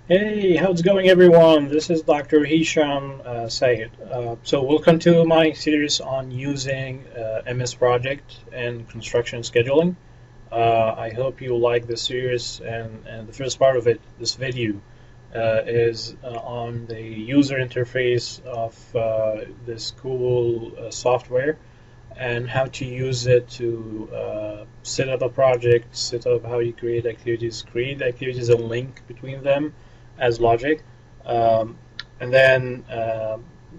Hey, how's it going, everyone? This is Dr. Hisham Sayed. So, welcome to my series on using MS Project and construction scheduling. I hope you like this series, and the first part of it, this video, is on the user interface of this cool software and how to use it to set up a project, set up how you create activities and link between them as logic, um, and then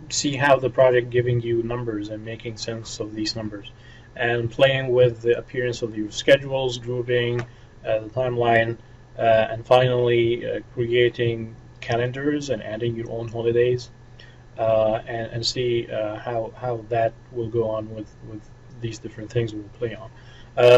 see how the project giving you numbers and making sense of these numbers, and playing with the appearance of your schedules, grouping, the timeline, and finally creating calendars and adding your own holidays and see how that will go on with these different things we'll play on.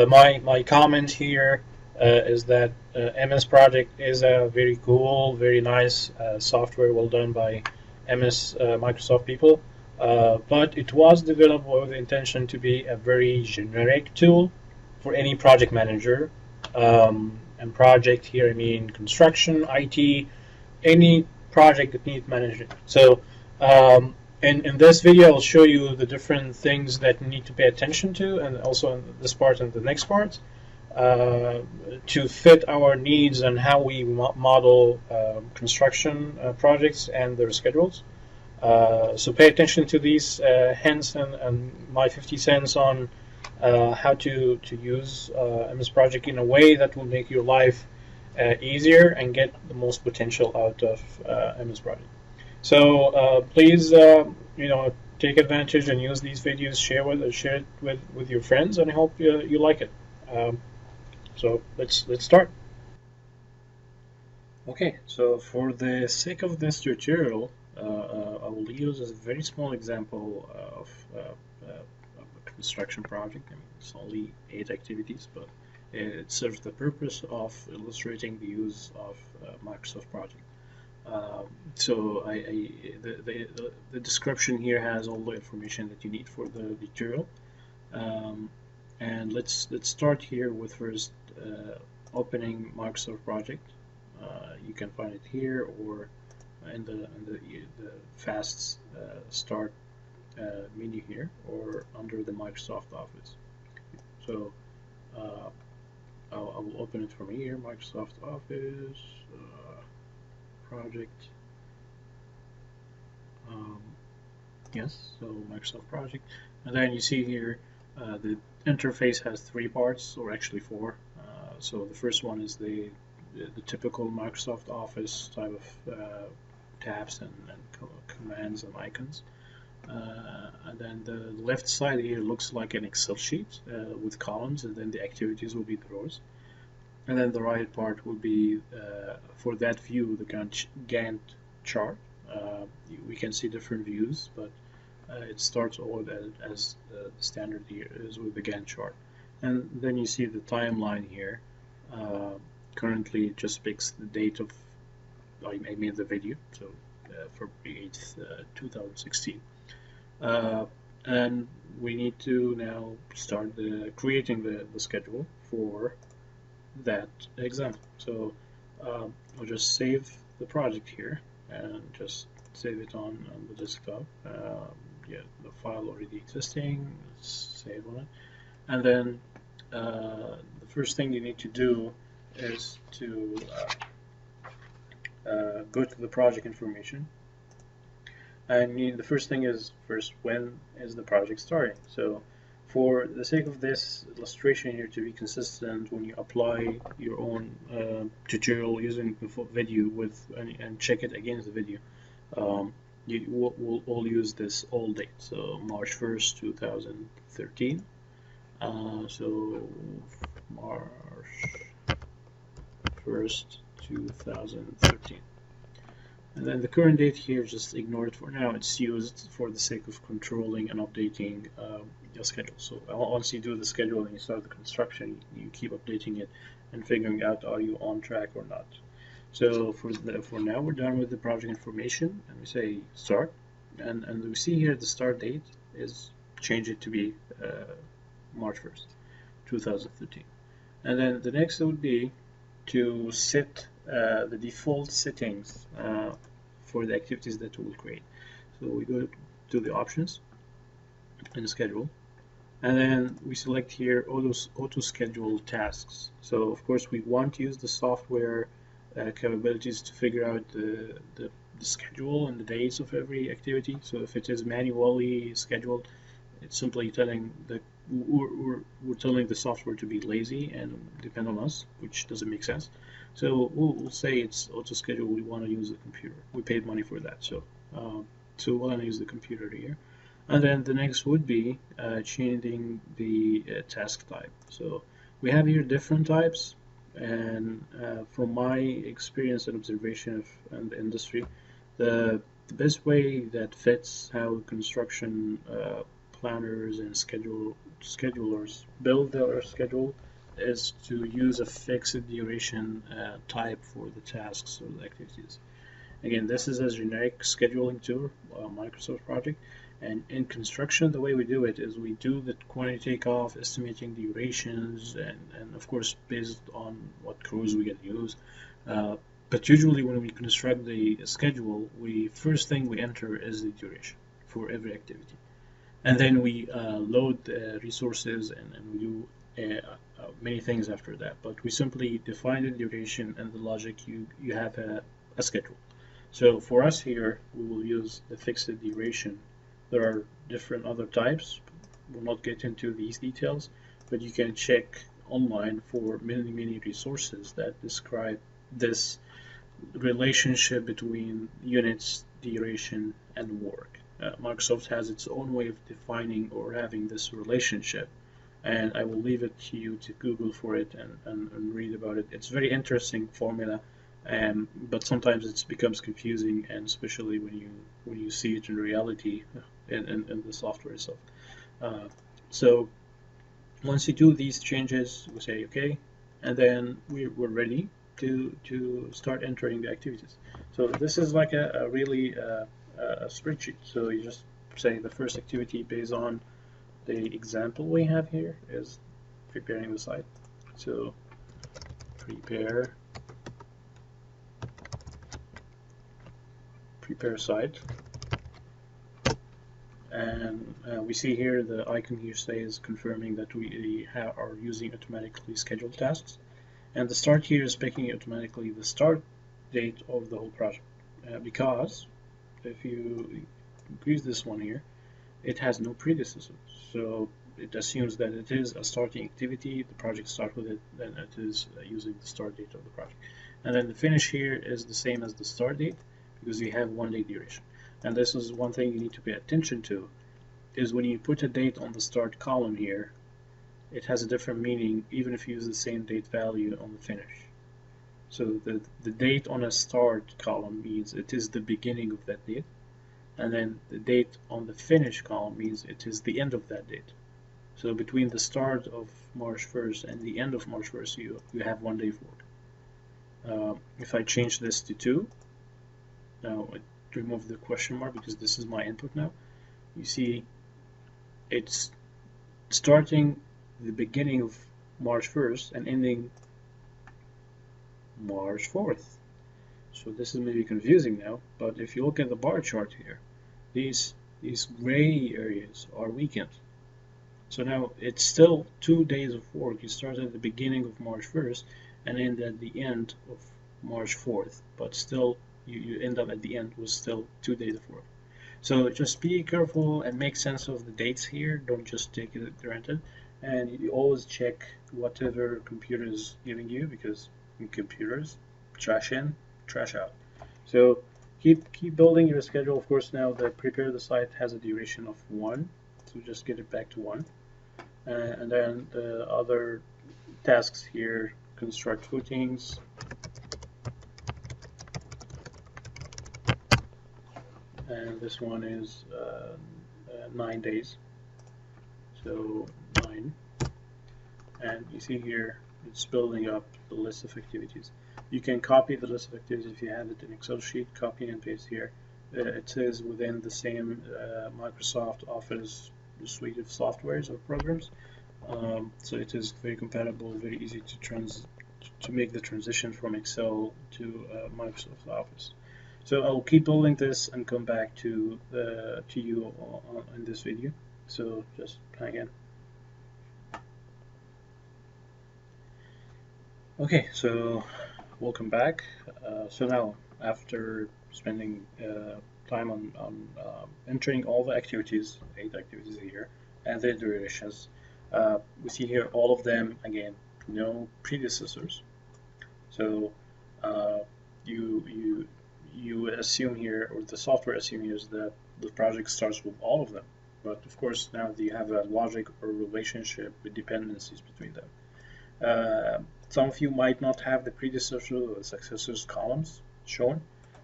My comment here is that MS Project is a very cool, very nice software, well done by MS Microsoft people. But it was developed with the intention to be a very generic tool for any project manager. And project here, I mean construction, IT, any project that needs management. So in this video, I'll show you the different things that you need to pay attention to, and also in this part and the next part, to fit our needs and how we model construction projects and their schedules. So pay attention to these hints and my 50 cents on how to use MS Project in a way that will make your life easier and get the most potential out of MS Project. So please, take advantage and use these videos. Share it with your friends, and I hope you like it. So let's start. Okay, so for the sake of this tutorial, I will use a very small example of a construction project. I mean, it's only 8 activities, but it serves the purpose of illustrating the use of Microsoft Project. So the description here has all the information that you need for the tutorial. And let's start here with first opening Microsoft Project. You can find it here or in the fast start menu here or under the Microsoft Office. So I will open it from here, Microsoft Office project. Yes, so Microsoft Project, and then you see here the interface has 3 parts, or actually 4. So the first one is the typical Microsoft Office type of tabs and commands and icons. And then the left side here looks like an Excel sheet with columns, and then the activities will be the rows. And then the right part will be, for that view, the Gantt chart. We can see different views, but it starts all as the standard here is with the Gantt chart. And then you see the timeline here. Currently, it just picks the date of, I made the video, so February 8th, 2016. And we need to now start creating the schedule for that example. So I'll just save the project here and just save it on the desktop. Yeah, the file already existing. Let's save on it. And then the first thing you need to do is to go to the project information. And the first thing is when is the project starting? So for the sake of this illustration here to be consistent, when you apply your own tutorial using the video and check it against the video, we'll all use this old date, so March 1st, 2013. So March 1st, 2013. And then the current date here, just ignore it for now. It's used for the sake of controlling and updating your schedule. So once you do the schedule and you start the construction, you keep updating it and figuring out are you on track or not. So for now, we're done with the project information, and we say start. And we see here the start date is change it to be March 1st, 2013. And then the next would be to set the default settings for the activities that we'll create. So we go to the options and schedule, and then we select here auto schedule tasks. So of course we want to use the software capabilities to figure out the schedule and the dates of every activity. So if it is manually scheduled, it's simply telling we're telling the software to be lazy and depend on us, which doesn't make sense. So we'll say it's auto schedule. We want to use the computer. We paid money for that, so we want to use the computer here. And then the next would be changing the task type. So we have here different types, and from my experience and observation of the industry, the best way that fits how construction planners and schedulers build their schedule is to use a fixed duration type for the tasks or the activities. Again, this is a generic scheduling tool, Microsoft project. And in construction, the way we do it is we do the quantity takeoff, estimating durations, and of course, based on what crews we get to use. But usually when we construct the schedule, first thing we enter is the duration for every activity. And then we load resources and we do many things after that. But we simply define the duration and the logic, you have a schedule. So for us here, we will use the fixed duration. There are different other types. We'll not get into these details, but you can check online for many resources that describe this relationship between units, duration, and work. Microsoft has its own way of defining or having this relationship, and I will leave it to you to Google for it and read about it. It's a very interesting formula, but sometimes it becomes confusing, and especially when you see it in reality in the software itself. So once you do these changes, we say okay, and then we're ready to start entering the activities. So this is like a really a spreadsheet. So you just say the first activity based on the example we have here is preparing the site. So prepare site, and we see here the icon here says confirming that we are using automatically scheduled tasks, and the start here is picking automatically the start date of the whole project, because if you increase this one here, it has no predecessor, so it assumes that it is a starting activity, the project starts with it, then it is using the start date of the project. And then the finish here is the same as the start date, because you have 1 day duration. And this is one thing you need to pay attention to, is when you put a date on the start column here, it has a different meaning even if you use the same date value on the finish. So the date on a start column means it is the beginning of that date, and then the date on the finish column means it is the end of that date. So between the start of March 1st and the end of March 1st, you have 1 day forward. If I change this to 2, now I remove the question mark because this is my input now. You see it's starting the beginning of March 1st and ending March 4th. So this is maybe confusing now, but if you look at the bar chart here, these gray areas are weekends. So now it's still 2 days of work. You start at the beginning of March 1st and end at the end of March 4th, but still you end up at the end with still 2 days of work. So just be careful and make sense of the dates here. Don't just take it granted, and you always check whatever computer is giving you, because in computers, trash in, trash out. So keep building your schedule. Of course, now the prepare the site has a duration of 1, so just get it back to 1, and then the other tasks here, construct footings, and this one is 9 days, so 9, and you see here it's building up the list of activities. You can copy the list of activities if you have it in Excel sheet, copy and paste here. It is within the same Microsoft Office suite of softwares or programs, so it is very compatible, very easy to to make the transition from Excel to Microsoft Office. So I'll keep building this and come back to you in this video. So just hang in. Okay, so welcome back. So now, after spending time on entering all the activities, 8 activities here, and their durations, we see here all of them, again, no predecessors. So you assume here, or the software assumes that the project starts with all of them. But of course, now you have a logic or relationship with dependencies between them. Some of you might not have the predecessor or the successors columns shown,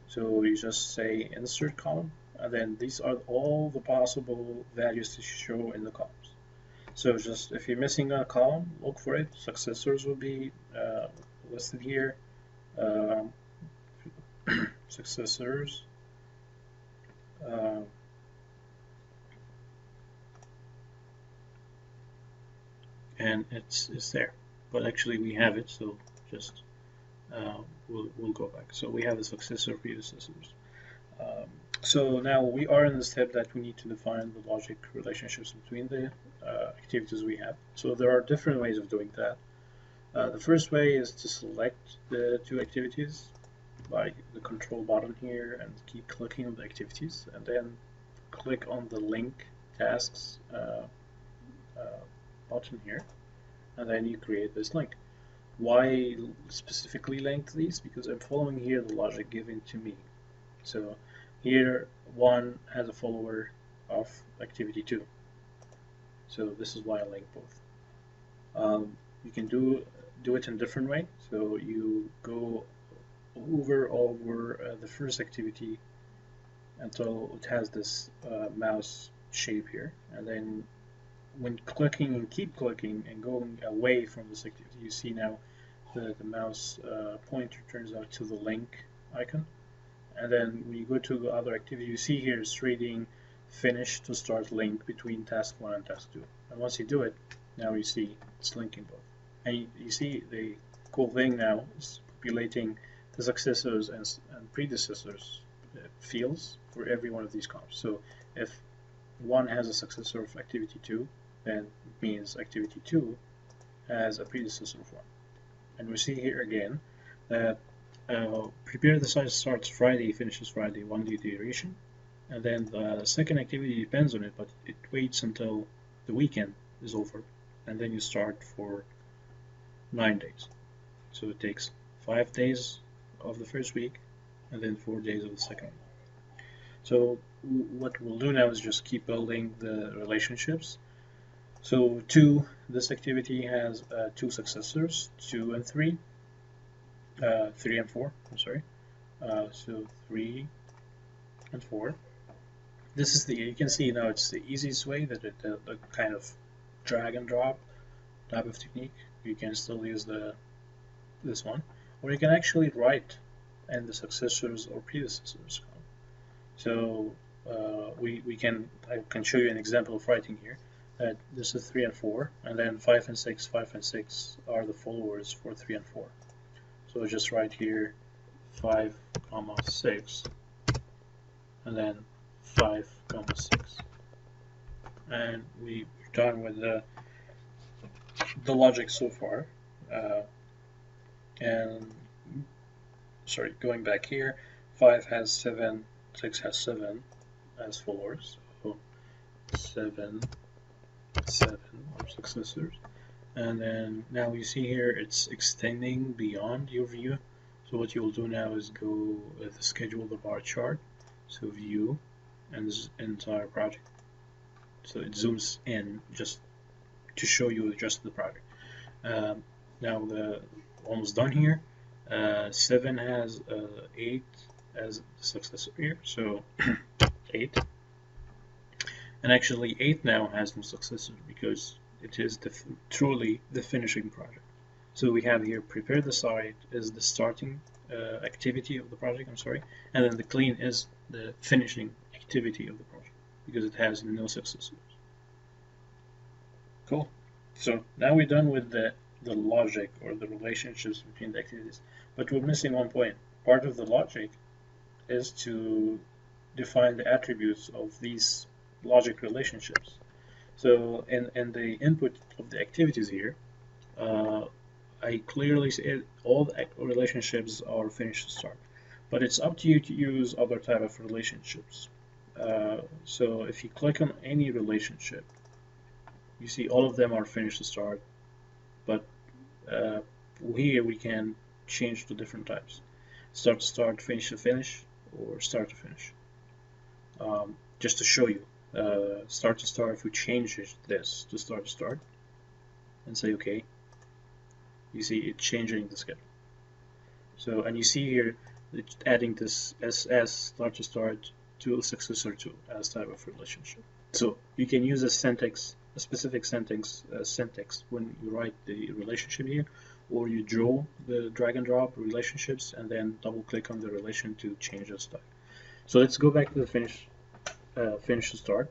so you just say insert column, and then these are all the possible values to show in the columns. So just if you're missing a column, look for it. Successors will be listed here. Successors. And it's there, but actually we have it, so just we'll go back. So we have the successor predecessors. So now we are in the step that we need to define the logic relationships between the activities we have. So there are different ways of doing that. The first way is to select the 2 activities by the control button here and keep clicking on the activities, and then click on the link tasks button here, and then you create this link. Why specifically link these? Because I'm following here the logic given to me. So here 1 has a follower of activity 2. So this is why I link both. You can do it in a different way. So you go over the first activity until it has this mouse shape here, and then when clicking and keep clicking and going away from this activity, you see now the mouse pointer turns out to the link icon, and then when you go to the other activity, you see here it's reading finish to start link between task 1 and task 2, and once you do it, now you see it's linking both. And you see the cool thing now is populating the successors and predecessors fields for every one of these columns. So if 1 has a successor of activity 2, then it means activity 2 has a predecessor of 1. And we see here again that prepare the site starts Friday, finishes Friday, 1 day duration, and then the second activity depends on it, but it waits until the weekend is over, and then you start for 9 days. So it takes 5 days of the first week, and then 4 days of the second one. So what we'll do now is just keep building the relationships. So this activity has 2 successors, 2 and 3, 3 and 4, I'm sorry. So 3 and 4. This is you can see now it's the easiest way that the kind of drag and drop type of technique. You can still use this one, or you can actually write in the successors or predecessors column. So I can show you an example of writing here. This is 3 and 4, and then 5 and 6. 5 and 6 are the followers for 3 and 4. So I just write here 5, 6, and then 5, 6, and we're done with the logic so far. And sorry, going back here, 5 has 7, 6 has 7 as followers. So 7 are successors, and then now you see here it's extending beyond your view. So what you'll do now is go schedule the bar chart, so view and this entire project, so it zooms in just to show you just the project. Now almost done here. 7 has 8 as the successor here, so 8. And actually 8 now has no successor because it is truly the finishing project. So we have here prepare the site is the starting activity of the project, I'm sorry, and then the clean is the finishing activity of the project because it has no successors. Cool. So now we're done with the the logic or the relationships between the activities. But we're missing one point. Part of the logic is to define the attributes of these logic relationships. So in the input of the activities here, I clearly see all the relationships are finished to start. But it's up to you to use other type of relationships. So if you click on any relationship, you see all of them are finished to start, but uh, here we can change to different types. Start to start, finish to finish, or start to finish. Just to show you, start to start, if we change this to start and say OK, you see it changing the schedule. So, and you see here, it's adding this SS start to start to successor to as type of relationship. So you can use a syntax, a specific syntax when you write the relationship here, or you draw the drag and drop relationships and then double click on the relation to change the style. So let's go back to the finish to start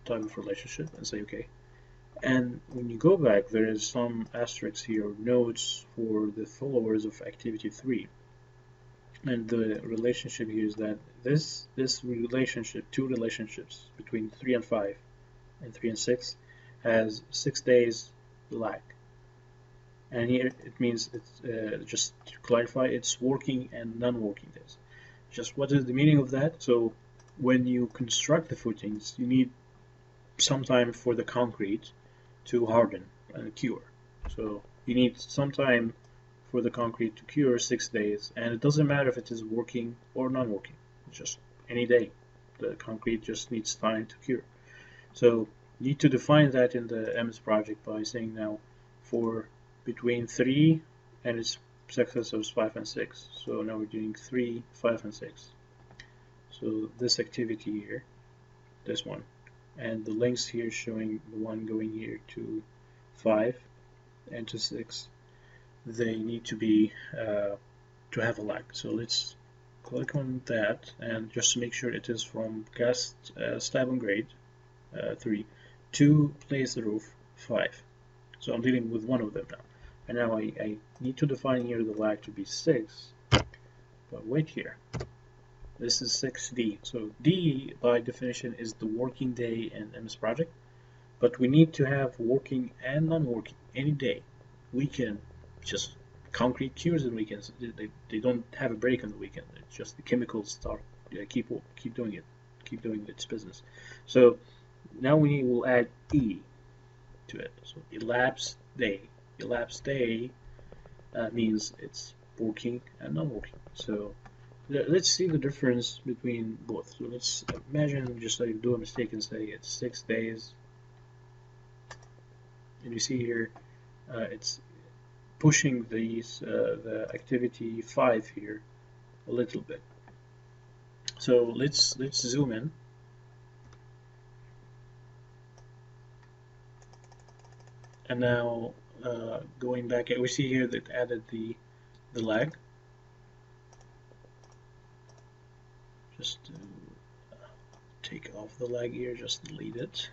type of relationship and say OK. And when you go back, there is some asterisks here, notes for the followers of activity 3. And the relationship here is that this relationship, two relationships between 3 and 5 and 3 and 6, has 6 days lag. And here it means it's just to clarify, it's working and non-working days. Just what is the meaning of that? So when you construct the footings, you need some time for the concrete to harden and cure. So you need some time for the concrete to cure, 6 days, and it doesn't matter if it is working or non-working. Just any day, the concrete just needs time to cure. So you need to define that in the MS project by saying now for between 3 and its successors 5 and 6. So now we're doing 3, 5, and 6. So this activity here, this one, and the links here showing the one going here to 5 and to 6, they need to be to have a lag. So let's click on that and just to make sure it is from cast stab and grade 3 to place the roof 5. So I'm dealing with one of them now, and now I need to define here the lag to be 6, but wait here, this is 6D. So D by definition is the working day in MS Project, but we need to have working and non-working any day. Weekend, just concrete cures on weekends. They don't have a break on the weekend. It's just the chemicals start keep doing it, keep doing its business. So now we will add E to it. So elapsed day. Elapsed day means it's working and non-working. So let's see the difference between both. So let's imagine just like do a mistake and say it's 6 days, and you see here it's pushing these the activity 5 here a little bit. So let's zoom in. And now going back, we see here that added the lag. Just to take off the lag here, just delete it.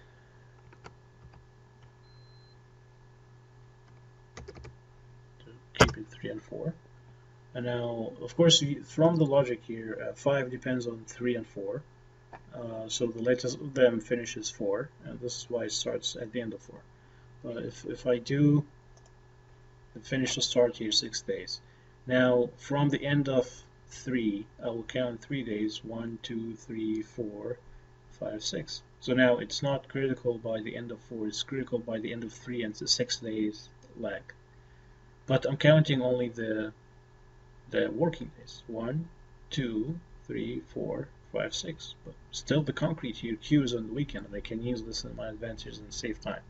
To keep it 3 and 4. And now, of course, from the logic here, 5 depends on 3 and 4. So the latest of them finishes 4, and this is why it starts at the end of 4. But if I do finish the start here 6 days, now from the end of 3, I will count 3 days, 1, 2, 3, 4, 5, 6. So now it's not critical by the end of 4, it's critical by the end of 3 and 6 days lag. But I'm counting only the working days, 1, 2, 3, 4, 5, 6. But still the concrete here queues on the weekend, and I can use this in my advantage and save time.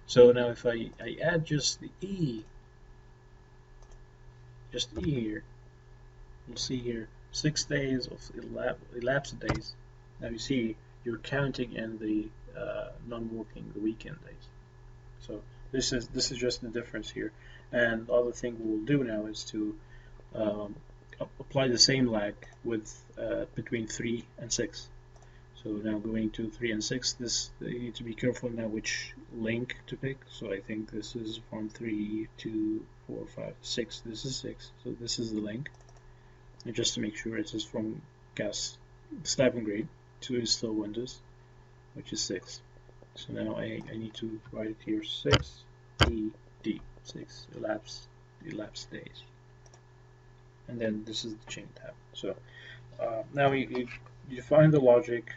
So now if I add just the E, just E here, you'll see here 6 days of elapsed days. Now you see you're counting in the non-working, the weekend days. So this is just the difference here. And the other thing we'll do now is to apply the same lag with between 3 and 6. So now going to 3 and 6, this you need to be careful now which link to pick. So I think this is from 3 to 4, 5, 6. This is 6, so this is the link. And just to make sure it is from gas slab and grade. 2 is still Windows, which is 6. So now I need to write it here 6 ED 6 elapsed days. And then this is the chain tab. So now you define the logic,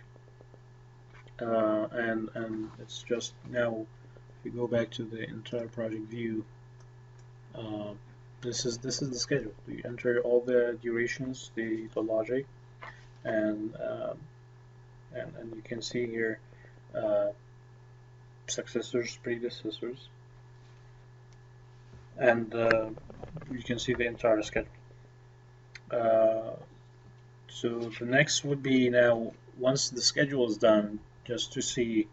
and it's just now if you go back to the entire project view, this is the schedule. You enter all the durations, the logic, and you can see here successors, predecessors, and you can see the entire schedule. So the next would be now, once the schedule is done, just to see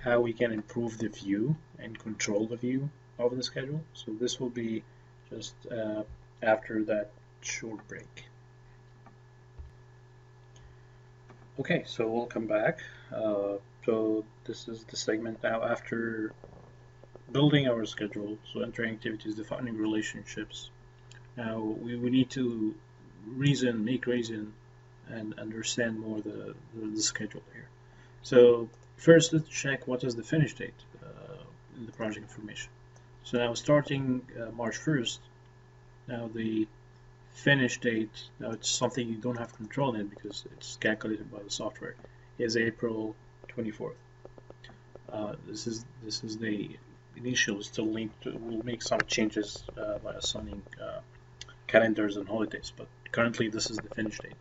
how we can improve the view and control the view of the schedule. So this will be just after that short break. Okay, so we'll come back. So this is the segment now after building our schedule, so entering activities, defining relationships. Now we need to make reason and understand more the schedule here. So first let's check what is the finish date in the project information. So now starting March 1st, now the finish date, now it's something you don't have control in because it's calculated by the software, is April 24th. This is the initial, still linked to, we'll make some changes by assigning calendars and holidays, but currently this is the finish date.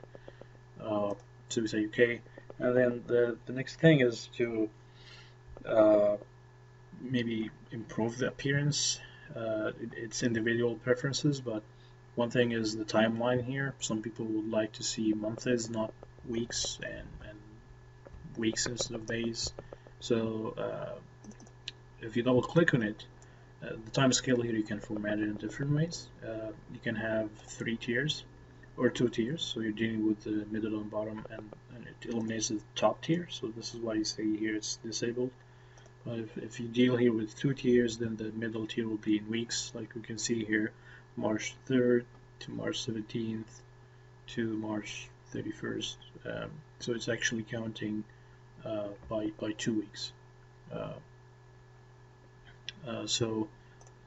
So we say okay, and then the next thing is to maybe improve the appearance. It's individual preferences, but one thing is the timeline here. Some people would like to see months, not weeks, and weeks instead of days. So if you double click on it, the time scale here you can format it in different ways. You can have 3 tiers or 2 tiers, so you're dealing with the middle and bottom, and it eliminates the top tier. So this is why you see here it's disabled. But if you deal here with 2 tiers, then the middle tier will be in weeks, like we can see here, March 3rd to March 17th to March 31st. So it's actually counting by 2 weeks. So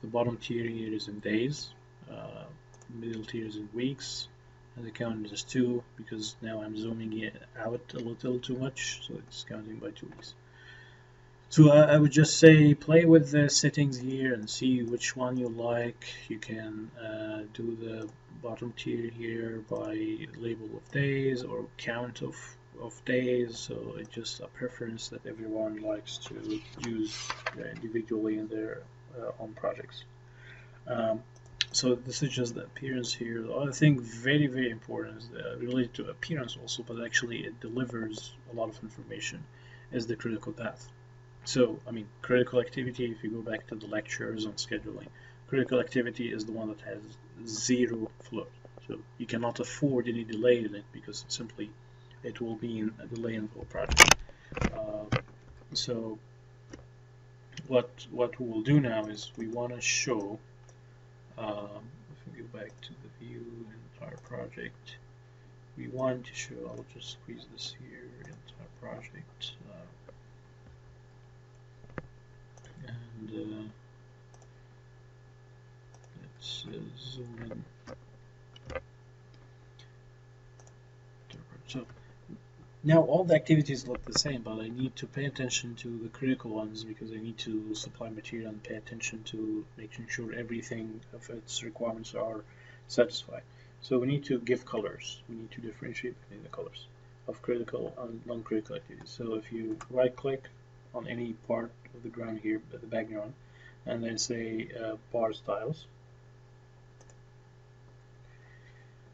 the bottom tier here is in days, middle tier is in weeks, and the count is 2 because now I'm zooming it out a little too much, so it's counting by 2 weeks. So I would just say play with the settings here and see which one you like. You can do the bottom tier here by label of days or count of days, so it's just a preference that everyone likes to use individually in their own projects. So this is just the appearance here. The other thing very important is related to appearance also, but actually it delivers a lot of information, is the critical path. So, I mean, critical activity, if you go back to the lectures on scheduling, critical activity is the one that has 0 float. So you cannot afford any delay in it because simply it will mean a delay in the whole project. So what we will do now is we want to show, if we go back to the view, entire project, we want to show, I'll just squeeze this here, entire project, and let's zoom in. So now all the activities look the same, but I need to pay attention to the critical ones because I need to supply material and pay attention to making sure everything of its requirements are satisfied. So we need to give colors. We need to differentiate between the colors of critical and non-critical activities. So if you right click on any part of the ground here, the background, and then say bar styles,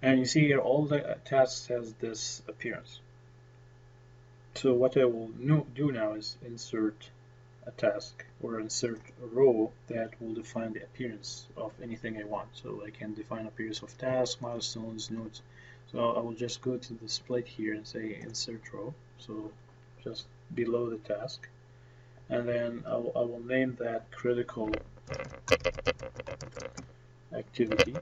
and you see here all the tasks has this appearance. So what I will do now is insert a task or insert a row that will define the appearance of anything I want. So I can define appearance of tasks, milestones, notes. So I will just go to the split here and say insert row. So just below the task, and then I will name that critical activity.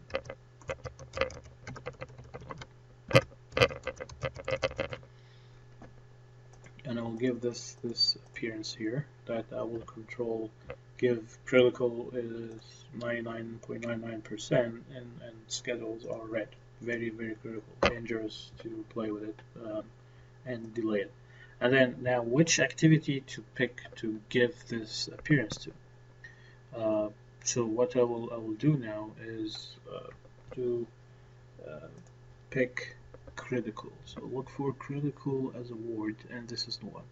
And I will give this appearance here that I will control. Give critical is 99.99% and schedules are red. Very, very critical, dangerous to play with it, and delay it. And then now, which activity to pick to give this appearance to? So what I will do now is pick critical. So look for critical as a word, and this is the one.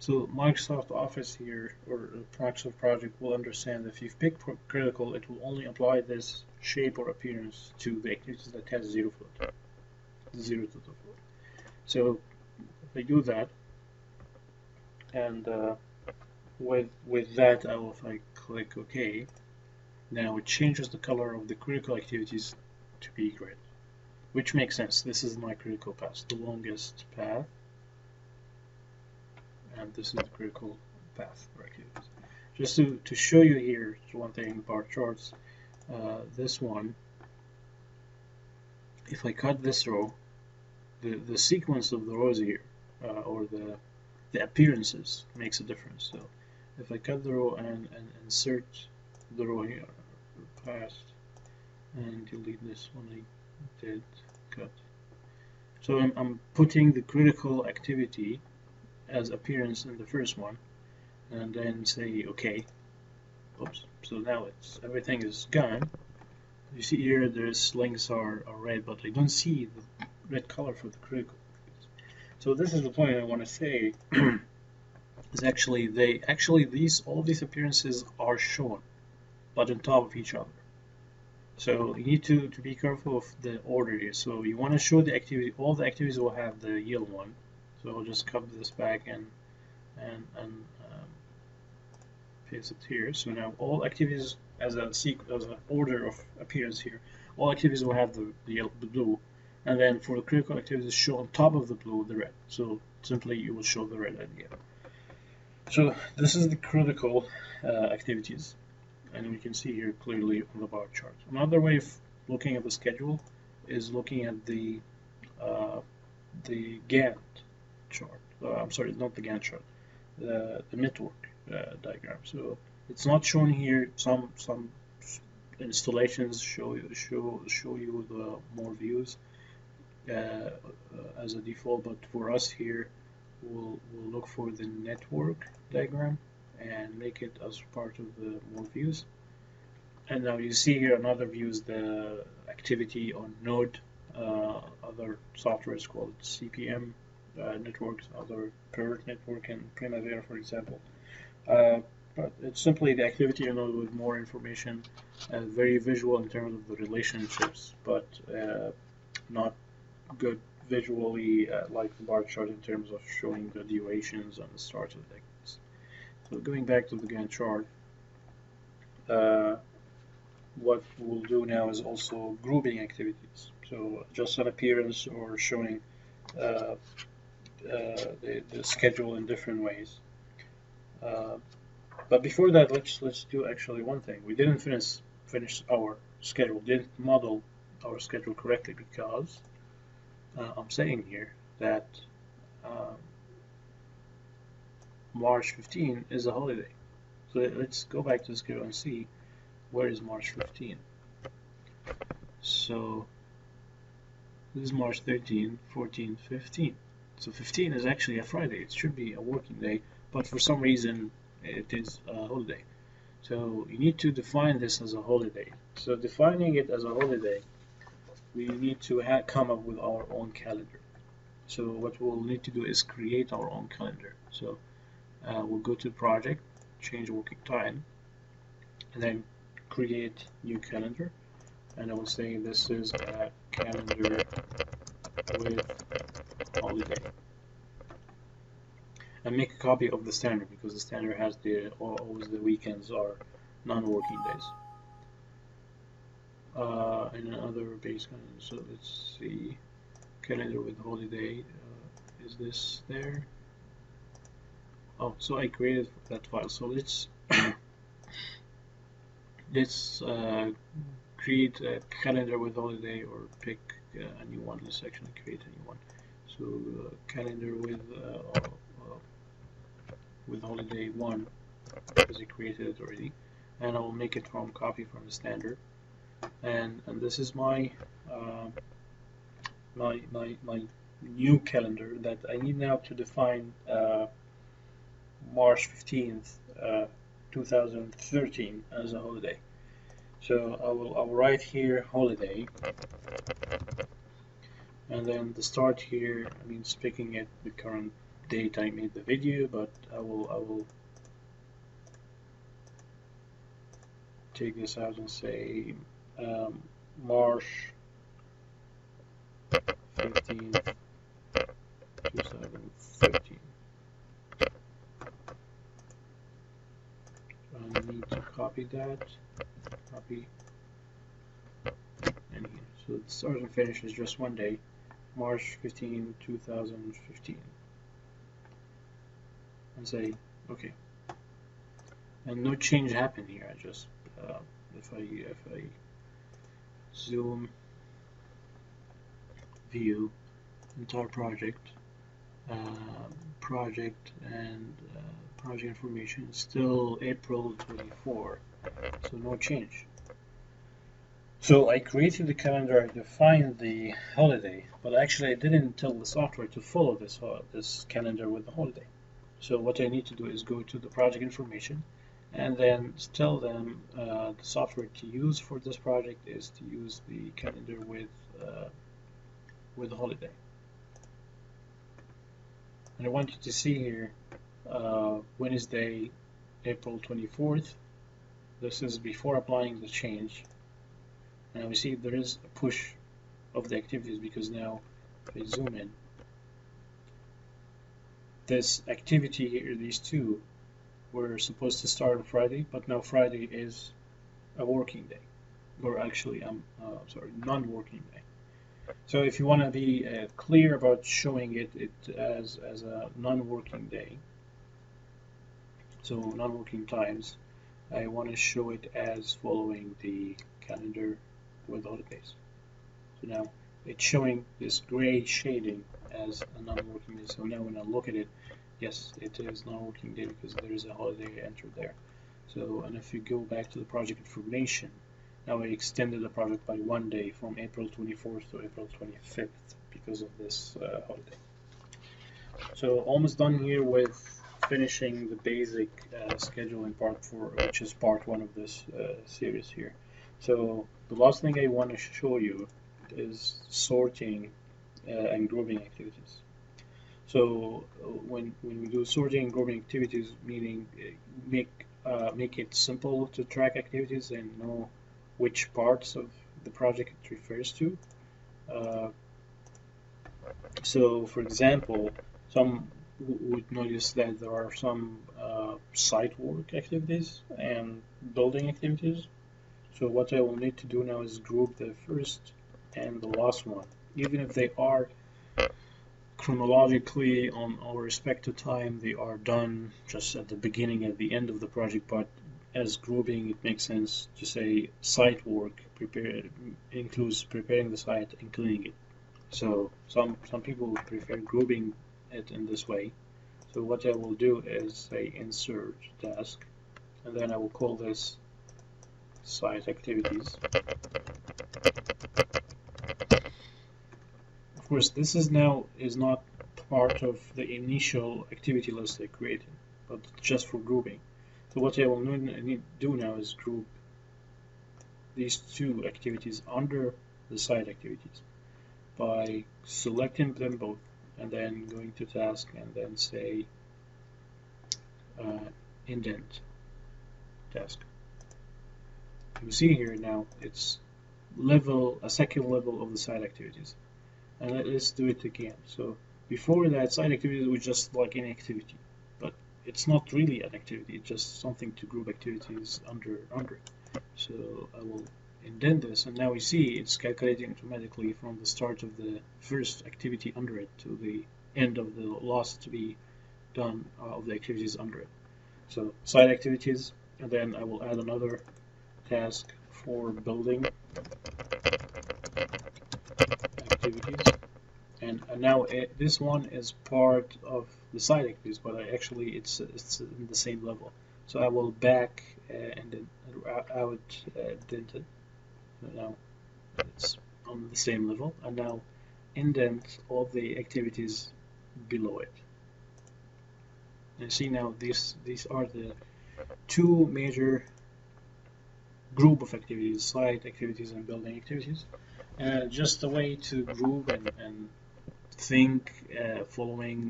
So Microsoft Office here, or Microsoft Project, will understand that if you've picked critical, it will only apply this shape or appearance to the activities that has 0 float, 0 to the float. So if I do that, and with that, if I click OK, now it changes the color of the critical activities to be red, which makes sense. This is my critical path, the longest path, and this is the critical path for activities. Just to show you here, one thing, bar charts, this one, if I cut this row, the sequence of the rows here, or the appearances makes a difference. So if I cut the row and insert the row here, past, and delete this one I did cut. So I'm putting the critical activity as appearance in the first one, and then say OK. Oops. So now everything is gone. You see here there's links are red, but I don't see the red color for the critical. So this is the point I want to say. Is all these appearances are shown, but on top of each other. So you need to be careful of the order here. So you want to show the activity. All the activities will have the yellow one. So I'll just copy this back and paste it here. So now all activities as an order of appearance here. All activities will have the blue, and then for the critical activities, show on top of the blue the red. So simply you will show the red at the end. So this is the critical activities, and we can see here clearly on the bar chart. Another way of looking at the schedule is looking at the Gantt chart. I'm sorry, not the Gantt chart, the network diagram. So it's not shown here. Some installations show you the more views as a default, but for us here, we'll look for the network diagram and make it as part of the more views. And now you see here another view is the activity on Node. Other softwares called CPM networks, other Perl network, and Primavera, for example. But it's simply the activity on Node with more information, very visual in terms of the relationships, but not good visually like the bar chart in terms of showing the durations and the start of things. So going back to the Gantt chart, what we'll do now is also grouping activities. So just an appearance or showing the schedule in different ways. But before that, let's do actually one thing. We didn't finish our schedule, didn't model our schedule correctly, because I'm saying here that March 15 is a holiday. So let's go back to the schedule and see where is March 15. So this is March 13, 14, 15. So 15 is actually a Friday. It should be a working day, but for some reason it is a holiday. So you need to define this as a holiday. So defining it as a holiday, we need to come up with our own calendar. So what we'll need to do is create our own calendar. So we'll go to project, change working time, and then create new calendar. And I will say this is a calendar with holiday. And make a copy of the standard, because the standard has always the weekends are non-working days. And another base calendar. So let's see, calendar with holiday. Is this there? Oh, so I created that file. So let's let's create a calendar with holiday, or pick a new one. Let's actually create a new one. So calendar with holiday 1, because I created it already, and I will make it from copy from the standard. And this is my my new calendar that I need now to define March 15th, 2013 as a holiday. So I'll write here holiday, and then the start here means picking at the current date I made the video, but I will take this out and say March 15th, 2013. I need to copy that, copy, and here. So the start and finish is just one day, March 15, 2015. And say okay. And no change happened here. I just if I zoom, view entire project, project and project information, still April 24, so no change. So I created the calendar, I defined the holiday, but actually I didn't tell the software to follow this calendar with the holiday. So what I need to do is go to the project information, and then tell them the software to use for this project is to use the calendar with the holiday. And I want you to see here Wednesday, April 24th. This is before applying the change. And we see there is a push of the activities, because now if I zoom in, this activity here, these two, were supposed to start on Friday, but now Friday is a working day, or actually sorry, non-working day. So if you want to be clear about showing it as a non-working day, so non-working times, I want to show it as following the calendar with holidays. So now it's showing this gray shading as a non-working day. So now when I look at it, yes, it is non-working day because there is a holiday entered there. So, and if you go back to the project information, now I extended the project by 1 day from April 24th to April 25th because of this holiday. So almost done here with finishing the basic scheduling part, which is part 1 of this series here. So the last thing I want to show you is sorting and grouping activities. So when we do sorting and grouping activities, meaning make it simple to track activities and know which parts of the project it refers to. So for example, some would notice that there are some site work activities and building activities. So what I will need to do now is group the first and the last one, even if they are chronologically on our respective time, they are done just at the beginning and the end of the project, but as grouping, it makes sense to say site work includes preparing the site and cleaning it. So some people prefer grouping it in this way. So what I will do is say insert task, and then I will call this site activities. Of course, this is not part of the initial activity list I created, but just for grouping. So what I will need to do now is group these two activities under the site activities by selecting them both and then going to task and then say indent task. You see here now it's a second level of the site activities. And let's do it again. So before that, site activities was just like any activity, but it's not really an activity, it's just something to group activities under. So I will indent this, and now we see it's calculating automatically from the start of the first activity under it to the end of the last to be done of the activities under it. So site activities, and then I will add another task for building activities. And now this one is part of the site activities, but actually it's in the same level. So I will back and then out indent it. Now it's on the same level, and now indent all the activities below it. And see now these are the two major group of activities: site activities and building activities. Just a way to group and think following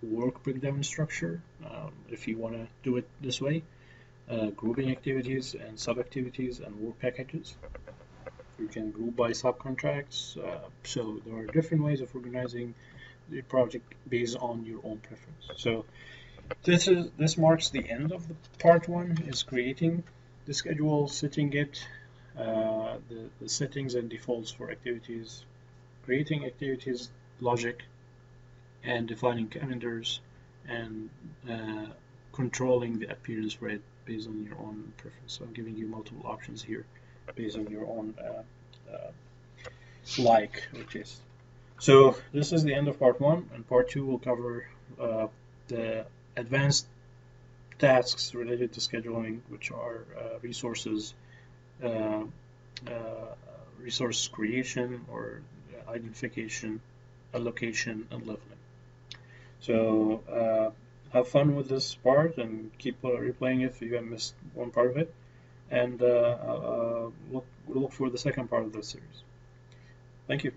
work breakdown structure. If you want to do it this way, grouping activities and sub-activities and work packages. You can group by subcontracts. So there are different ways of organizing the project based on your own preference. So this marks the end of the part one, is creating the schedule, setting it, the settings and defaults for activities, creating activities logic, and defining calendars, and controlling the appearance for it based on your own preference. So I'm giving you multiple options here based on your own like or taste. So this is the end of part one, and part two will cover the advanced tasks related to scheduling, which are resources, uh, resource creation or identification, allocation, and leveling. So have fun with this part and keep replaying it if you have missed one part of it, and look for the second part of this series. Thank you.